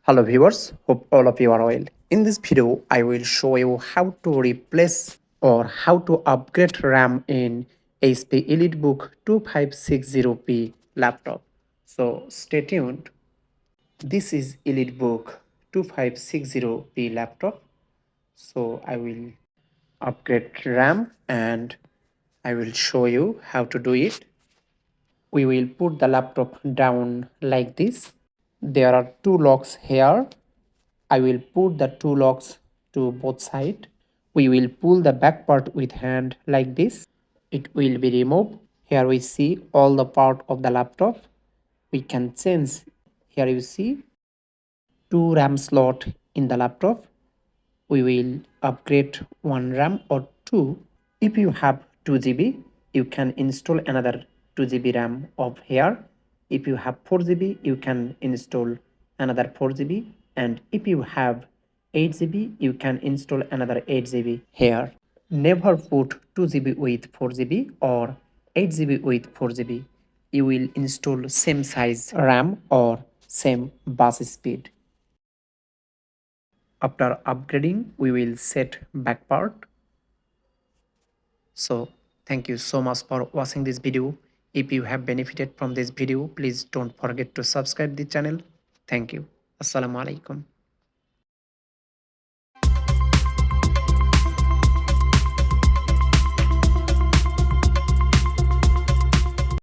Hello viewers, hope all of you are well. In this video, I will show you how to replace or how to upgrade RAM in HP ElitBook 2560P laptop. So stay tuned. This is ElitBook 2560P laptop. So I will upgrade RAM and I will show you how to do it. We will put the laptop down like this. There are two locks here. I will put the two locks to both sides. We will pull the back part with hand like this. It will be removed. Here we see all the part of the laptop. We can change. Here you see two RAM slot in the laptop. We will upgrade one RAM or two. If you have 2 GB, you can install another 2 GB RAM of here. If you have 4 GB, you can install another 4 GB. And if you have 8 GB, you can install another 8 GB here. Never put 2 GB with 4 GB or 8 GB with 4 GB. You will install same size RAM or same bus speed. After upgrading, we will set back part. So thank you so much for watching this video. If you have benefited from this video, please don't forget to subscribe the channel. Thank you. Assalamu alaikum.